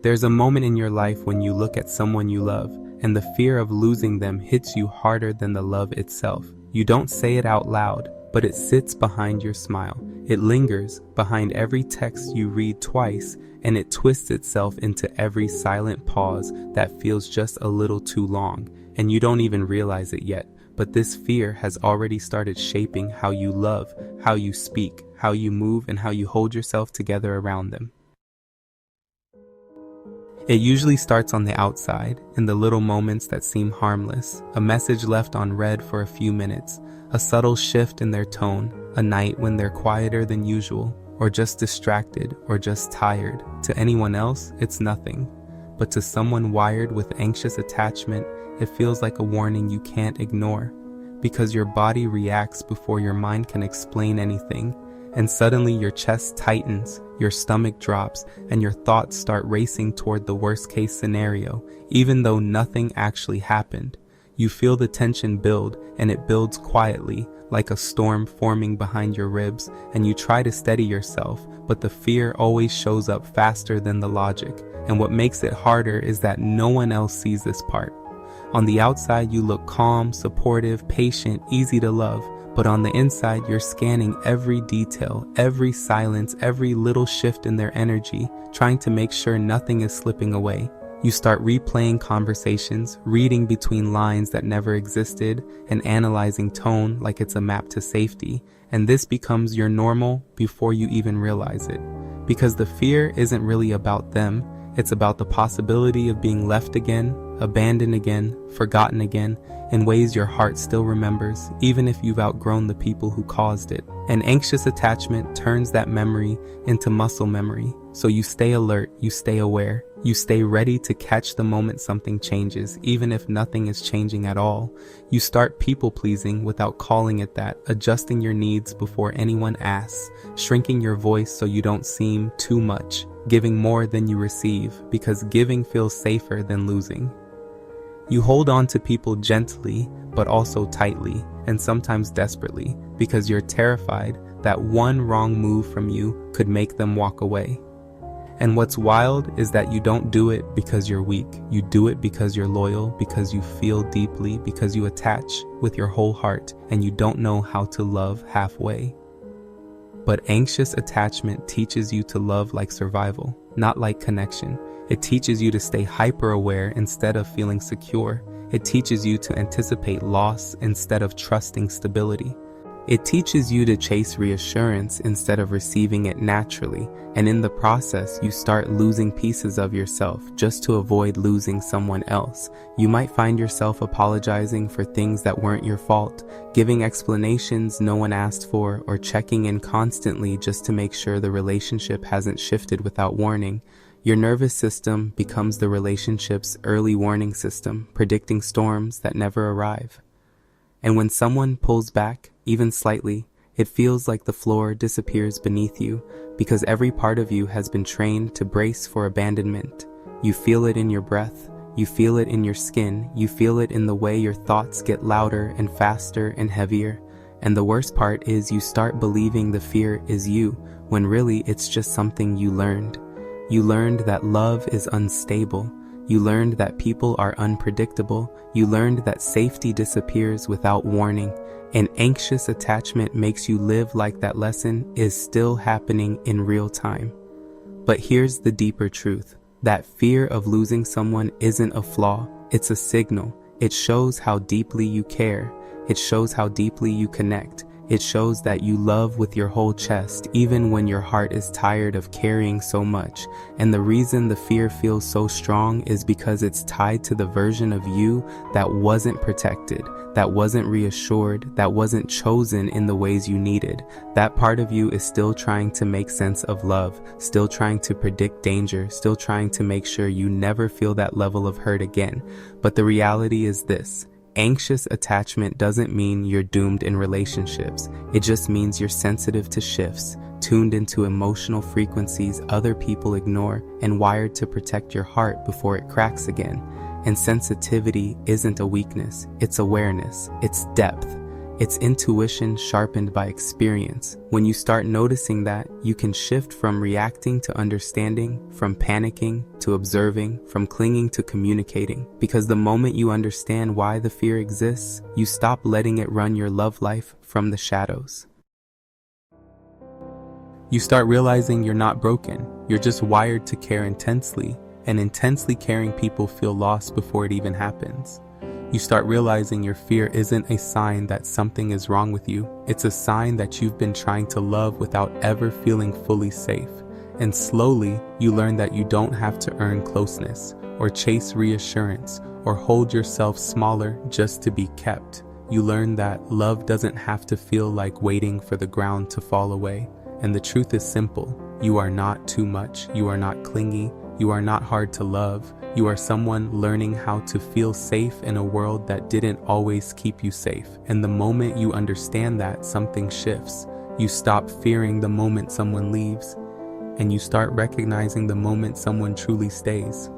There's a moment in your life when you look at someone you love, and the fear of losing them hits you harder than the love itself. You don't say it out loud, but it sits behind your smile. It lingers behind every text you read twice, and it twists itself into every silent pause that feels just a little too long, and you don't even realize it yet. But this fear has already started shaping how you love, how you speak, how you move, and how you hold yourself together around them. It usually starts on the outside, in the little moments that seem harmless, a message left unread for a few minutes, a subtle shift in their tone, a night when they're quieter than usual, or just distracted, or just tired. To anyone else, it's nothing. But to someone wired with anxious attachment, it feels like a warning you can't ignore, because your body reacts before your mind can explain anything, and suddenly your chest tightens, your stomach drops, and your thoughts start racing toward the worst-case scenario, even though nothing actually happened. You feel the tension build, and it builds quietly, like a storm forming behind your ribs, and you try to steady yourself, but the fear always shows up faster than the logic, and what makes it harder is that no one else sees this part. On the outside, you look calm, supportive, patient, easy to love, but on the inside, you're scanning every detail, every silence, every little shift in their energy, trying to make sure nothing is slipping away. You start replaying conversations, reading between lines that never existed, and analyzing tone like it's a map to safety. And this becomes your normal before you even realize it. Because the fear isn't really about them, it's about the possibility of being left again, abandoned again, forgotten again, in ways your heart still remembers, even if you've outgrown the people who caused it. An anxious attachment turns that memory into muscle memory, so you stay alert, you stay aware, you stay ready to catch the moment something changes, even if nothing is changing at all. You start people-pleasing without calling it that, adjusting your needs before anyone asks, shrinking your voice so you don't seem too much, giving more than you receive, because giving feels safer than losing. You hold on to people gently, but also tightly, and sometimes desperately, because you're terrified that one wrong move from you could make them walk away. And what's wild is that you don't do it because you're weak. You do it because you're loyal, because you feel deeply, because you attach with your whole heart, and you don't know how to love halfway. But anxious attachment teaches you to love like survival, not like connection. It teaches you to stay hyper-aware instead of feeling secure. It teaches you to anticipate loss instead of trusting stability. It teaches you to chase reassurance instead of receiving it naturally, and in the process, you start losing pieces of yourself just to avoid losing someone else. You might find yourself apologizing for things that weren't your fault, giving explanations no one asked for, or checking in constantly just to make sure the relationship hasn't shifted without warning. Your nervous system becomes the relationship's early warning system, predicting storms that never arrive. And when someone pulls back, even slightly, it feels like the floor disappears beneath you, because every part of you has been trained to brace for abandonment. You feel it in your breath, you feel it in your skin, you feel it in the way your thoughts get louder and faster and heavier. And the worst part is you start believing the fear is you, when really it's just something you learned. You learned that love is unstable. You learned that people are unpredictable. You learned that safety disappears without warning. And anxious attachment makes you live like that lesson is still happening in real time. But here's the deeper truth. That fear of losing someone isn't a flaw. It's a signal. It shows how deeply you care. It shows how deeply you connect. It shows that you love with your whole chest, even when your heart is tired of carrying so much. And the reason the fear feels so strong is because it's tied to the version of you that wasn't protected, that wasn't reassured, that wasn't chosen in the ways you needed. That part of you is still trying to make sense of love, still trying to predict danger, still trying to make sure you never feel that level of hurt again. But the reality is this. Anxious attachment doesn't mean you're doomed in relationships. It just means you're sensitive to shifts, tuned into emotional frequencies other people ignore, and wired to protect your heart before it cracks again. And sensitivity isn't a weakness, it's awareness, it's depth. It's intuition sharpened by experience. When you start noticing that, you can shift from reacting to understanding, from panicking to observing, from clinging to communicating. Because the moment you understand why the fear exists, you stop letting it run your love life from the shadows. You start realizing you're not broken. You're just wired to care intensely, and intensely caring people feel lost before it even happens. You start realizing your fear isn't a sign that something is wrong with you. It's a sign that you've been trying to love without ever feeling fully safe. And slowly, you learn that you don't have to earn closeness, or chase reassurance, or hold yourself smaller just to be kept. You learn that love doesn't have to feel like waiting for the ground to fall away. And the truth is simple. You are not too much. You are not clingy. You are not hard to love. You are someone learning how to feel safe in a world that didn't always keep you safe. And the moment you understand that, something shifts. You stop fearing the moment someone leaves, and you start recognizing the moment someone truly stays.